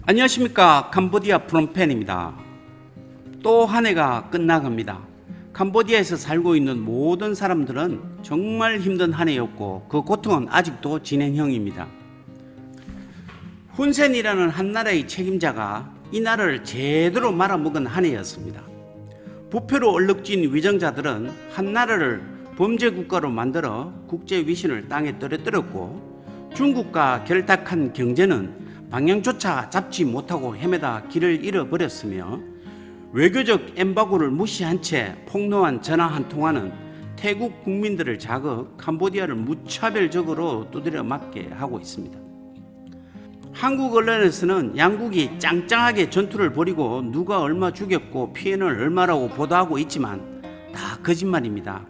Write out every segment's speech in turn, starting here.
안녕하십니까. 캄보디아 프롬펜입니다. 또 한 해가 끝나갑니다. 캄보디아에서 살고 있는 모든 사람들은 정말 힘든 한 해였고 그 고통은 아직도 진행형입니다. 훈센이라는 한 나라의 책임자가 이 나라를 제대로 말아먹은 한 해였습니다. 부패로 얼룩진 위정자들은 한 나라를 범죄 국가로 만들어 국제 위신을 땅에 떨어뜨렸고, 중국과 결탁한 경제는 방향조차 잡지 못하고 헤매다 길을 잃어버렸으며, 외교적 엠바고를 무시한 채 폭로한 전화 한 통화는 태국 국민들을 자극 캄보디아를 무차별적으로 두드려 맞게 하고 있습니다. 한국 언론에서는 양국이 짱짱하게 전투를 벌이고 누가 얼마 죽였고 피해는 얼마라고 보도하고 있지만 다 거짓말입니다.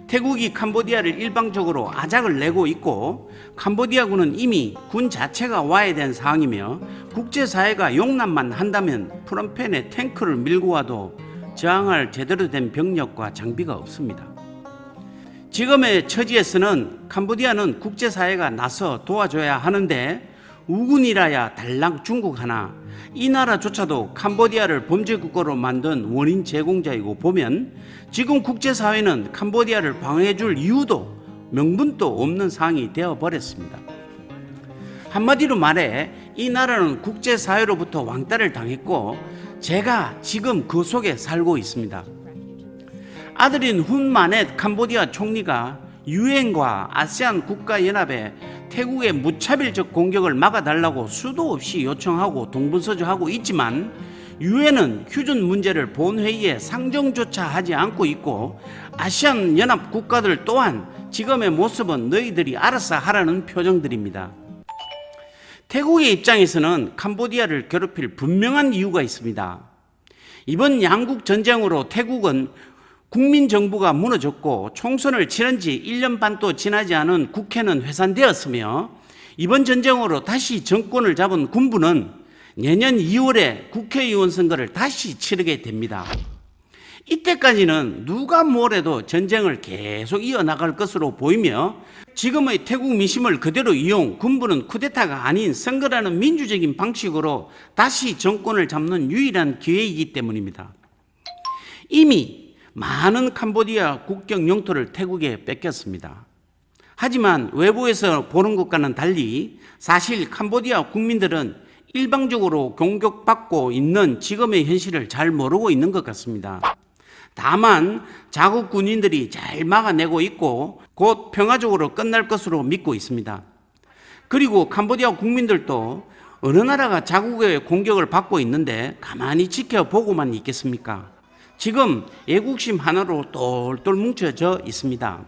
태국이 캄보디아를 일방적으로 아작을 내고 있고, 캄보디아군은 이미 군 자체가 와야 된 상황이며 국제사회가 용납만 한다면 프롬펜에 탱크를 밀고 와도 저항할 제대로 된 병력과 장비가 없습니다. 지금의 처지에서는 캄보디아는 국제사회가 나서 도와줘야 하는데, 우군이라야 달랑 중국 하나, 이 나라조차도 캄보디아를 범죄국가로 만든 원인 제공자이고 보면 지금 국제사회는 캄보디아를 방어해줄 이유도 명분도 없는 상황이 되어버렸습니다. 한마디로 말해 이 나라는 국제사회로부터 왕따를 당했고 제가 지금 그 속에 살고 있습니다. 아들인 훈마넷 캄보디아 총리가 유엔과 아세안 국가연합에 태국의 무차별적 공격을 막아달라고 수도 없이 요청하고 동분서주하고 있지만, 유엔은 휴전 문제를 본회의에 상정조차 하지 않고 있고, 아시안 연합 국가들 또한 지금의 모습은 너희들이 알아서 하라는 표정들입니다. 태국의 입장에서는 캄보디아를 괴롭힐 분명한 이유가 있습니다. 이번 양국 전쟁으로 태국은 국민정부가 무너졌고 총선을 치른 지 1년 반도 지나지 않은 국회는 해산되었으며, 이번 전쟁으로 다시 정권을 잡은 군부는 내년 2월에 국회의원 선거를 다시 치르게 됩니다. 이때까지는 누가 뭐래도 전쟁을 계속 이어나갈 것으로 보이며, 지금의 태국 민심을 그대로 이용 군부는 쿠데타가 아닌 선거라는 민주적인 방식으로 다시 정권을 잡는 유일한 기회이기 때문입니다. 이미 많은 캄보디아 국경 영토를 태국에 뺏겼습니다. 하지만 외부에서 보는 것과는 달리 사실 캄보디아 국민들은 일방적으로 공격받고 있는 지금의 현실을 잘 모르고 있는 것 같습니다. 다만 자국 군인들이 잘 막아내고 있고 곧 평화적으로 끝날 것으로 믿고 있습니다. 그리고 캄보디아 국민들도 어느 나라가 자국의 공격을 받고 있는데 가만히 지켜보고만 있겠습니까? 지금 애국심 하나로 똘똘 뭉쳐져 있습니다.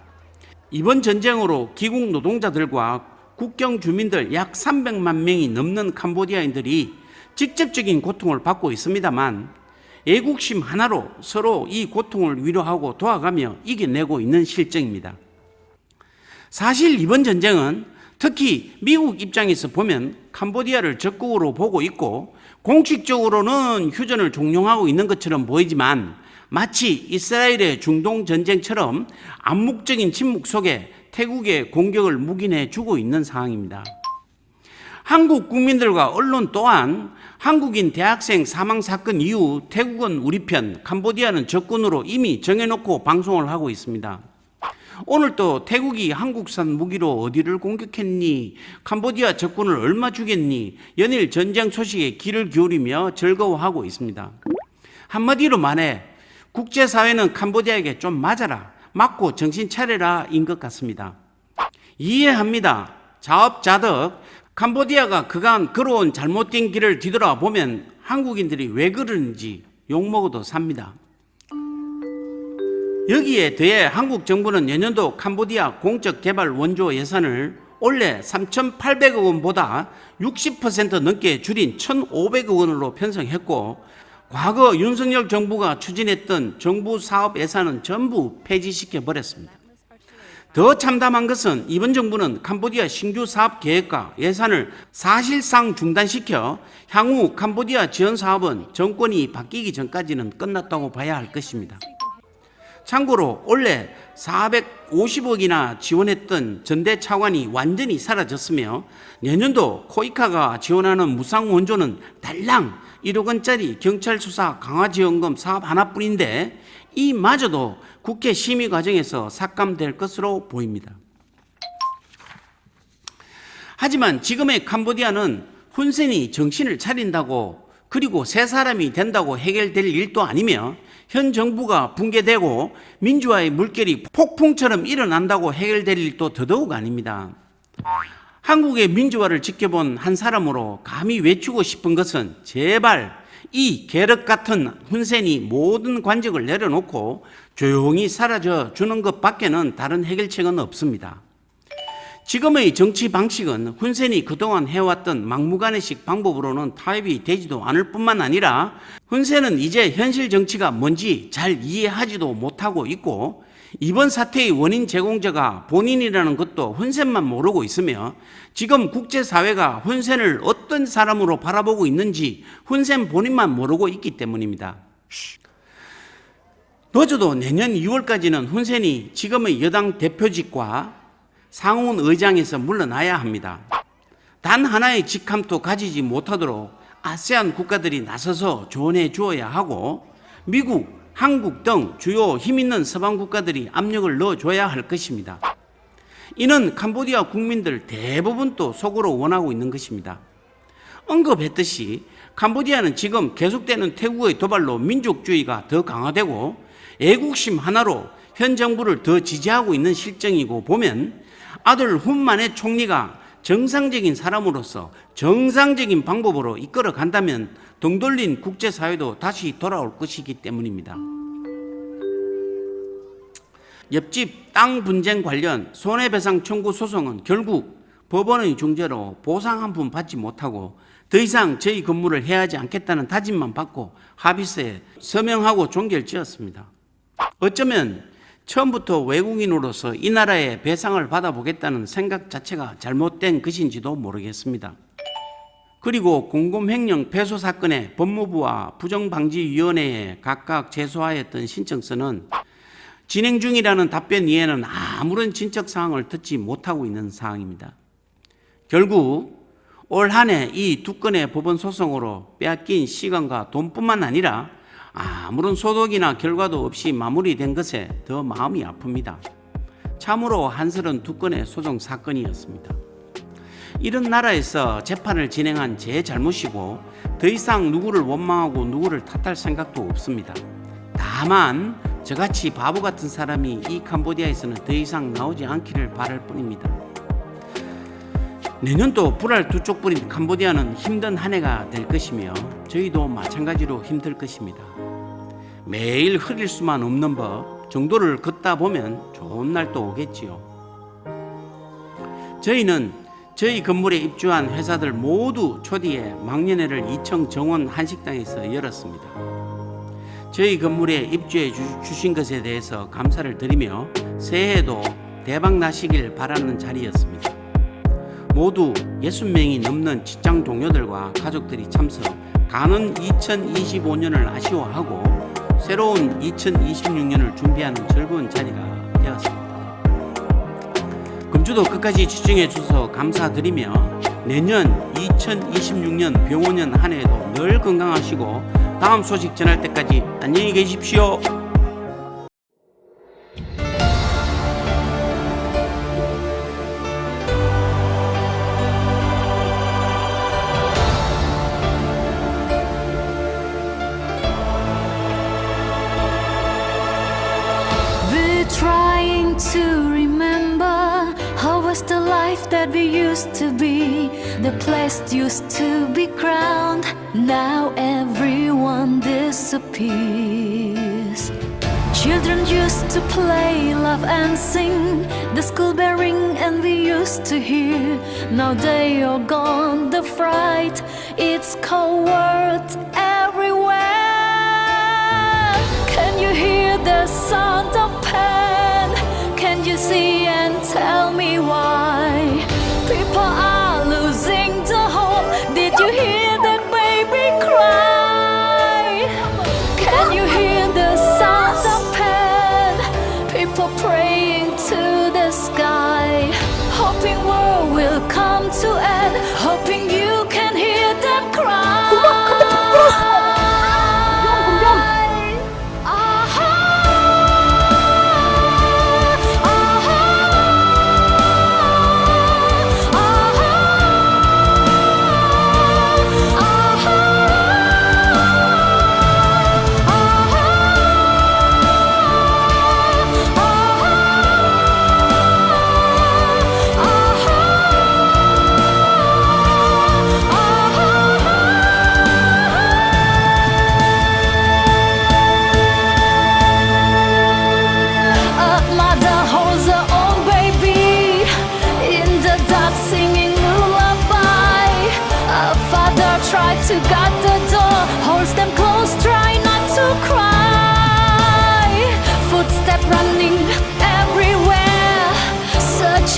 이번 전쟁으로 기국 노동자들과 국경 주민들 약 300만 명이 넘는 캄보디아인들이 직접적인 고통을 받고 있습니다만, 애국심 하나로 서로 이 고통을 위로하고 도와가며 이겨내고 있는 실정입니다. 사실 이번 전쟁은 특히 미국 입장에서 보면 캄보디아를 적국으로 보고 있고 공식적으로는 휴전을 종용하고 있는 것처럼 보이지만, 마치 이스라엘의 중동 전쟁처럼 암묵적인 침묵 속에 태국의 공격을 묵인해 주고 있는 상황입니다. 한국 국민들과 언론 또한 한국인 대학생 사망 사건 이후 태국은 우리 편, 캄보디아는 적군으로 이미 정해놓고 방송을 하고 있습니다. 오늘 또 태국이 한국산 무기로 어디를 공격했니, 캄보디아 적군을 얼마 주겠니, 연일 전쟁 소식에 귀를 기울이며 즐거워하고 있습니다. 한마디로 말해 국제사회는 캄보디아에게 좀 맞아라, 맞고 정신 차려라 인 것 같습니다. 이해합니다. 자업자득 캄보디아가 그간 걸어온 잘못된 길을 뒤돌아보면 한국인들이 왜 그러는지 욕먹어도 삽니다. 여기에 더해 한국 정부는 내년도 캄보디아 공적 개발 원조 예산을 원래 3,800억 원보다 60% 넘게 줄인 1,500억 원으로 편성했고, 과거 윤석열 정부가 추진했던 정부 사업 예산은 전부 폐지시켜 버렸습니다. 더 참담한 것은 이번 정부는 캄보디아 신규 사업 계획과 예산을 사실상 중단시켜 향후 캄보디아 지원 사업은 정권이 바뀌기 전까지는 끝났다고 봐야 할 것입니다. 참고로 원래 450억이나 지원했던 전대 차관이 완전히 사라졌으며 내년도 코이카가 지원하는 무상 원조는 달랑 1억 원짜리 경찰 수사 강화 지원금 사업 하나뿐인데 이마저도 국회 심의 과정에서 삭감될 것으로 보입니다. 하지만 지금의 캄보디아는 훈센이 정신을 차린다고 그리고 새 사람이 된다고 해결될 일도 아니며 현 정부가 붕괴되고 민주화의 물결이 폭풍처럼 일어난다고 해결될 일도 더더욱 아닙니다. 한국의 민주화를 지켜본 한 사람으로 감히 외치고 싶은 것은 제발 이 계륵 같은 훈센이 모든 관직을 내려놓고 조용히 사라져 주는 것밖에는 다른 해결책은 없습니다. 지금의 정치 방식은 훈센이 그동안 해왔던 막무가내식 방법으로는 타협이 되지도 않을 뿐만 아니라 훈센은 이제 현실 정치가 뭔지 잘 이해하지도 못하고 있고 이번 사태의 원인 제공자가 본인이라는 것도 훈센만 모르고 있으며 지금 국제사회가 훈센을 어떤 사람으로 바라보고 있는지 훈센 본인만 모르고 있기 때문입니다. 늦어도 내년 2월까지는 훈센이 지금의 여당 대표직과 상원 의장에서 물러나야 합니다. 단 하나의 직함도 가지지 못하도록 아세안 국가들이 나서서 조언해 주어야 하고 미국, 한국 등 주요 힘있는 서방 국가들이 압력을 넣어줘야 할 것입니다. 이는 캄보디아 국민들 대부분도 속으로 원하고 있는 것입니다. 언급했듯이 캄보디아는 지금 계속되는 태국의 도발로 민족주의가 더 강화되고 애국심 하나로 현 정부를 더 지지하고 있는 실정이고 보면 아들 훈만의 총리가 정상적인 사람으로서 정상적인 방법으로 이끌어 간다면 등 돌린 국제사회도 다시 돌아올 것이기 때문입니다. 옆집 땅 분쟁 관련 손해배상 청구 소송은 결국 법원의 중재로 보상 한 푼 받지 못하고 더 이상 저희 근무를 해야 하지 않겠다는 다짐만 받고 합의서에 서명하고 종결지었습니다. 어쩌면 처음부터 외국인으로서 이 나라의 배상을 받아보겠다는 생각 자체가 잘못된 것인지도 모르겠습니다. 그리고 공금횡령 패소 사건의 법무부와 부정방지위원회에 각각 제소하였던 신청서는 진행 중이라는 답변 이외에는 아무런 진척 사항을 듣지 못하고 있는 상황입니다. 결국 올 한 해 이 두 건의 법원 소송으로 빼앗긴 시간과 돈뿐만 아니라 아무런 소득이나 결과도 없이 마무리된 것에 더 마음이 아픕니다. 참으로 한스러운 두 건의 소송 사건이었습니다. 이런 나라에서 재판을 진행한 제 잘못이고 더 이상 누구를 원망하고 누구를 탓할 생각도 없습니다. 다만 저같이 바보 같은 사람이 이 캄보디아에서는 더 이상 나오지 않기를 바랄 뿐입니다. 내년도 불알 두 쪽 뿌린 캄보디아는 힘든 한 해가 될 것이며 저희도 마찬가지로 힘들 것입니다. 매일 흐릴 수만 없는 법 정도를 걷다 보면 좋은 날도 오겠지요. 저희는 저희 건물에 입주한 회사들 모두 초디에 막년회를 이청 정원 한식당에서 열었습니다. 저희 건물에 입주해 주신 것에 대해서 감사를 드리며 새해에도 대박 나시길 바라는 자리였습니다. 모두 60명이 넘는 직장 동료들과 가족들이 참석, 가는 2025년을 아쉬워하고 새로운 2026년을 준비하는 즐거운 자리가 되었습니다. 금주도 끝까지 집중해 주셔서 감사드리며 내년 2026년 병원년 한 해에도 늘 건강하시고 다음 소식 전할 때까지 안녕히 계십시오. Trying to remember how was the life that we used to be. The place used to be crowned. Now everyone disappears. Children used to play, laugh and sing. The school bell ring and we used to hear. Now they are gone, the fright. It's cold words everywhere. Can you hear the sound of pain? Can you see and tell me why people are losing the hope? Did you hear that baby cry? Can you hear the sound of pain?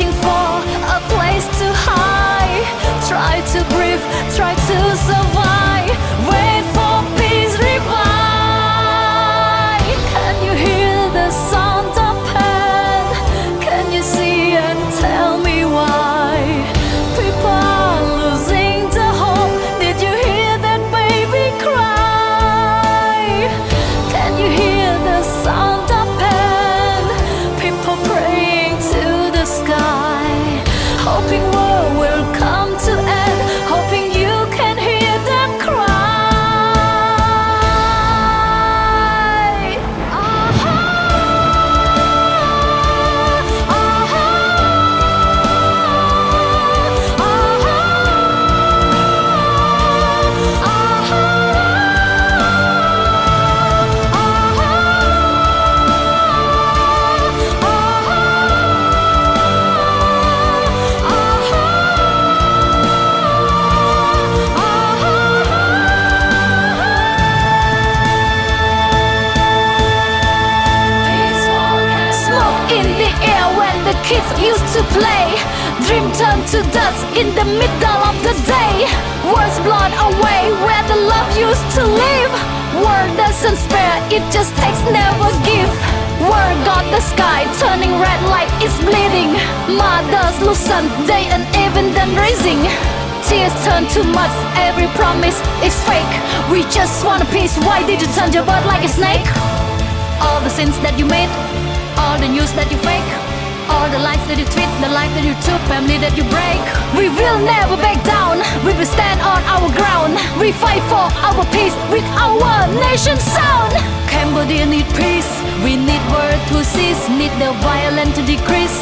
looking for a place to hide. Try to breathe, try to survive. Wait for peace revive. Can you hear the sound of pain? Can you see and tell me why? People are losing the hope. Did you hear that baby cry? Can you hear the sound of pain? People praying to the sky, hoping war will come to end, hoping you can hear them cry. Smoke in the air when the kids used to play. Dream turned to dust in the middle of the day. Words blown away where the love used to live. War doesn't spare, it just takes, never give. War got the sky turning red like it's bleeding. Mothers loosen, they uneven then raising. Tears turn to mud, every promise is fake. We just want a peace, why did you turn your bird like a snake? All the sins that you made, all the news that you fake, all the lies that you tweet, the life that you took, family that you break. We will never back down, we will stand on our ground. We fight for our peace with our nation's sound. Cambodia need peace, we need war to cease, need the violence to decrease.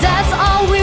That's all we